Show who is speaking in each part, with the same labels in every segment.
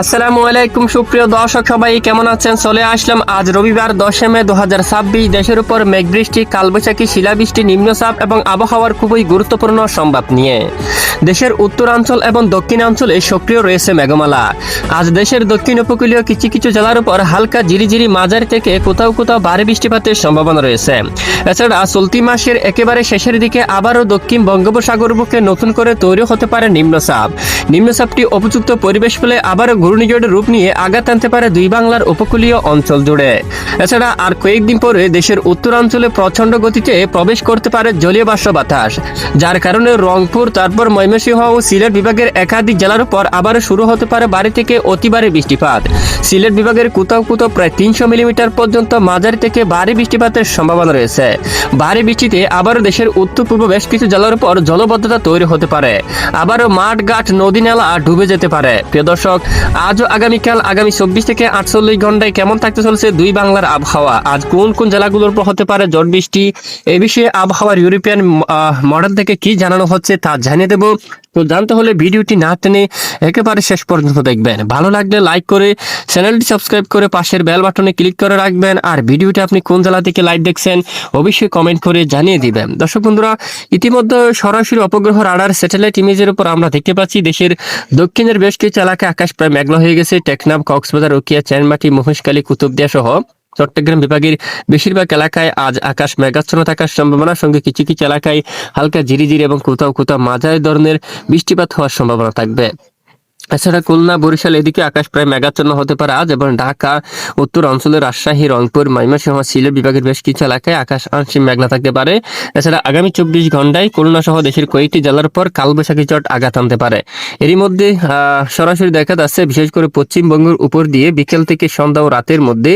Speaker 1: আসসালামু আলাইকুম সুপ্রিয় দর্শক, সবাই কেমন আছেন? চলে আসলাম আজ রবিবার 10 মে 2026 দেশের উপর মেঘবৃষ্টি, কালবৈশাখী, শিলাবৃষ্টি, নিম্নচাপ এবং আবহাওয়ার খুবই গুরুত্বপূর্ণ সংবাদ নিয়ে। দেশের উত্তরাঞ্চল এবং দক্ষিণাঞ্চলে সক্রিয় রয়েছে মেঘমালা। আজ দেশের দক্ষিণ উপকূলীয় কিছু কিছু জেলার উপর হালকা ঝিরিঝিরি মাঝারি থেকে কোথাও কোথাও ভারী বৃষ্টিপাতের সম্ভাবনা রয়েছে। এছাড়া চলতি মাসের একেবারে শেষের দিকে আবারও দক্ষিণ বঙ্গোপসাগর বুকে নতুন করে তৈরি হতে পারে নিম্নচাপ। নিম্নচাপটি উপযুক্ত পরিবেশ পেলে আবারও ঘূর্ণিঝড়ের রূপ নিয়ে আঘাত আনতে পারে দুই বাংলার উপকূলীয় অঞ্চল জুড়ে। এছাড়া আর কয়েকদিন পরে দেশের উত্তরাঞ্চলে প্রচণ্ড গতিতে প্রবেশ করতে পারে জলীয় বাষ্প বাতাস, যার কারণে রংপুর, তারপর ময়মনসিংহ ও সিলেট বিভাগের একাধিক জেলার উপর আবারও শুরু হতে পারে ভারী থেকে অতি ভারী বৃষ্টিপাত। সিলেট বিভাগের কোথাও কোথাও প্রায় 300 মিলিমিটার পর্যন্ত মাঝারি থেকে ভারী বৃষ্টিপাতের সম্ভাবনা রয়েছে। ভারী বৃষ্টিতে আবারও দেশের উত্তর পূর্ব বেশ কিছু জেলার উপর জলবদ্ধতা তৈরি হতে পারে। আবারও মাঠ, ঘাট, নদী, নালা ডুবে যেতে পারে। প্রিয় দর্শক, আজও আগামীকাল আগামী 24 থেকে 48 ঘন্টায় কেমন থাকতে চলেছে দুই বাংলার আবহাওয়া, আজ কোন কোন জেলাগুলোর উপর হতে পারে ঝড় বৃষ্টি, এই বিষয়ে আবহাওয়ার ইউরোপিয়ান মডেল থেকে কি জানানো হচ্ছে তা জানিয়ে দেব। তো জানতে হলে ভিডিওটি না টেনে একেবারে শেষ পর্যন্ত দেখবেন। ভালো লাগলে লাইক করে চ্যানেলটি সাবস্ক্রাইব করে পাশের বেল বাটনে ক্লিক করে রাখবেন। আর ভিডিওটি আপনি কোন জেলা থেকে লাইভ দেখছেন অবশ্যই কমেন্ট করে জানিয়ে দিবেন। দর্শক বন্ধুরা, ইতিমধ্যে সরাসরি উপগ্রহ রাডার স্যাটেলাইট ইমেজের উপর আমরা দেখতে পাচ্ছি দেশের দক্ষিণের বেশ কিছু এলাকায় আকাশ প্রায় মেঘলা হয়ে গেছে। টেকনাফ, কক্সবাজার, রোকিয়া, চানমাটি, মহেশখালী, কুতুবদিয়া সহ চট্টগ্রাম বিভাগের বেশিরভাগ এলাকায় আজ আকাশ মেঘাচ্ছন্ন থাকার সম্ভাবনা, সঙ্গে কিছু কিছু এলাকায় হালকা ঝিরিঝিরি এবং কোথাও কোথাও মাঝারি ধরনের বৃষ্টিপাত হওয়ার সম্ভাবনা থাকবে। এছাড়া খুলনা, বরিশাল এদিকে আকাশ প্রায় মেঘাচ্ছন্ন হতে পারে আজ, এবং ঢাকা, উত্তর অঞ্চলের রাজশাহী, রংপুর, ময়মনসিংহ, সিলেট বিভাগের বেশ কিছু এলাকায় আকাশ আংশিক মেঘলা থাকতে পারে। এছাড়া আগামী 24 ঘন্টায় খুলনা সহ দেশের কয়েকটি জেলার পর কালবৈশাখী ঝড় আঘাত আনতে পারে। এরই মধ্যে সরাসরি দেখা যাচ্ছে বিশেষ করে পশ্চিমবঙ্গের উপর দিয়ে বিকেল থেকে সন্ধ্যা ও রাতের মধ্যে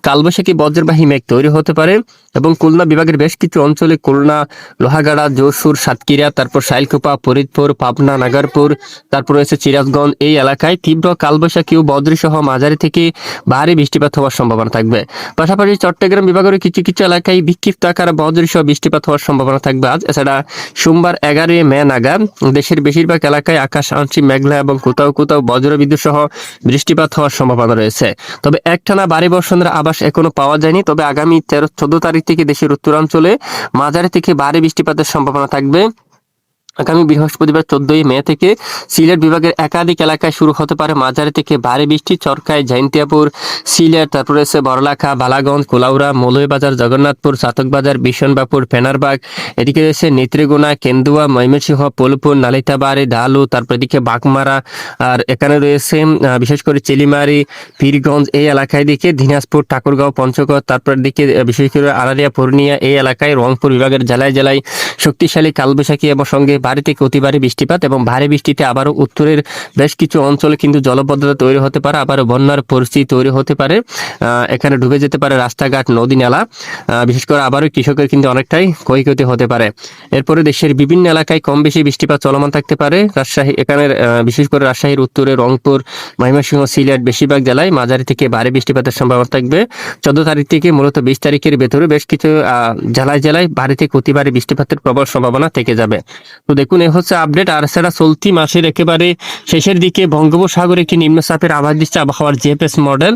Speaker 1: কালবৈশাখী বজ্রবাহী মেঘ তৈরি হতে পারে, এবং খুলনা বিভাগের বেশ কিছু অঞ্চলে খুলনা, লোহাগাড়া, যশোর, সাতক্ষীরা, তারপর শাইলকুপা, ফরিদপুর, পাবনা, নাগারপুর, তারপর রয়েছে সিরাজগঞ্জ, এই এলাকায় তীব্র কালবৈশাখী ও বজ্রসহ মাঝারি থেকে ভারী বৃষ্টিপাত হওয়ার সম্ভাবনা থাকবে। পাশাপাশি চট্টগ্রাম বিভাগের কিছু কিছু এলাকায় বিক্ষিপ্ত আকারে বজ্রসহ বৃষ্টিপাত হওয়ার সম্ভাবনা থাকবে আজ। এছাড়া সোমবার 11 মে নাগাদ দেশের বেশিরভাগ এলাকায় আকাশ আংশিক মেঘলা এবং কোথাও কোথাও বজ্রবিদ্যুৎ সহ বৃষ্টিপাত হওয়ার সম্ভাবনা রয়েছে। তবে একটানা ভারী বর্ষণের আভাস এখনো পাওয়া যায়নি। তবে আগামী 14 তারিখ থেকে দেশের উত্তরাঞ্চলে মাঝারি থেকে ভারী বৃষ্টিপাতের সম্ভাবনা থাকবে। আগামী বৃহস্পতিবার 14 মে থেকে সিলেট বিভাগের একাধিক এলাকায় শুরু হতে পারে মাঝারি থেকে ভারী বৃষ্টি। চরকায়, জৈন্তিয়াপুর, সিলেট, তারপরে রয়েছে বড়লাখা, বালাগঞ্জ, কোলাউড়া, মৌলভীবাজার, জগন্নাথপুর, চাতকবাজার, বিশনবাপুর, ফেনারবাগ, এদিকে রয়েছে নেত্রীগুনা, কেন্দুয়া, ময়মনসিংহ, পোলপুর, নালিতাবাড়ি, ঢালু, তারপর এদিকে বাগমারা, আর এখানে রয়েছে বিশেষ করে চিলিমারি, পীরগঞ্জ, এই এলাকায় দিকে দিনাজপুর, ঠাকুরগাঁও, পঞ্চগড়, তারপর দিকে বিশেষ করে আড়ালিয়া, পূর্ণিয়া, এই এলাকায় রংপুর বিভাগের জেলায় জেলায় শক্তিশালী কালবৈশাখী এবং সঙ্গে ভারী থেকে অতি ভারী বৃষ্টিপাত, এবং ভারী বৃষ্টিতে আবারও উত্তরের বেশ কিছু অঞ্চলে কিন্তু জলবদ্ধতা তৈরি হতে পারে, আবারও বন্যার পরিস্থিতি তৈরি হতে পারে। এখানে ডুবে যেতে পারে রাস্তাঘাট, নদী, নালা, বিশেষ করে আবারও কৃষকের কিন্তু অনেকটাই ক্ষয়ক্ষতি হতে পারে। এরপরে দেশের বিভিন্ন এলাকায় কম বেশি বৃষ্টিপাত চলমান থাকতে পারে। রাজশাহী, এখানে বিশেষ করে রাজশাহীর উত্তরে, রংপুর, ময়মনসিংহ, সিলেট বেশিরভাগ জেলায় মাঝারি থেকে ভারী বৃষ্টিপাতের সম্ভাবনা থাকবে। 14 তারিখ থেকে মূলত 20 তারিখের ভেতরে বেশ কিছু জেলায় জেলায় ভারী থেকে অতি ভারী বৃষ্টিপাতের প্রবল সম্ভাবনা থেকে যাবে। তো দেখুন, এই হচ্ছে আপডেট। আর সেটা চলতি মাসের একেবারে শেষের দিকে বঙ্গোপসাগরে একটি নিম্নচাপের আভাস দিচ্ছে আবহাওয়ার জিএফএস মডেল।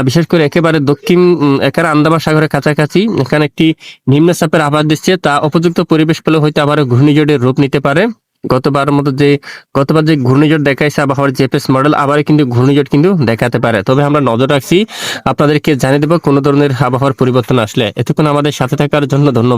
Speaker 1: বিশেষ করে একেবারে দক্ষিণ, এখানে আন্দামান সাগরের কাছাকাছি এখানে একটি নিম্নচাপের আভাস দিচ্ছে। তা উপযুক্ত পরিবেশ পেলে হয়তো আবার ঘূর্ণিঝড়ের রূপ নিতে পারে। গতবার যে ঘূর্ণিঝড় দেখাইছে আবহাওয়ার জিএফএস মডেল, আবার কিন্তু ঘূর্ণিঝড় কিন্তু দেখাতে পারে। তবে আমরা নজর রাখছি, আপনাদেরকে জানিয়ে দেবো কোনো ধরনের আবহাওয়ার পরিবর্তন আসলে। এতক্ষণ আমাদের সাথে থাকার জন্য ধন্যবাদ।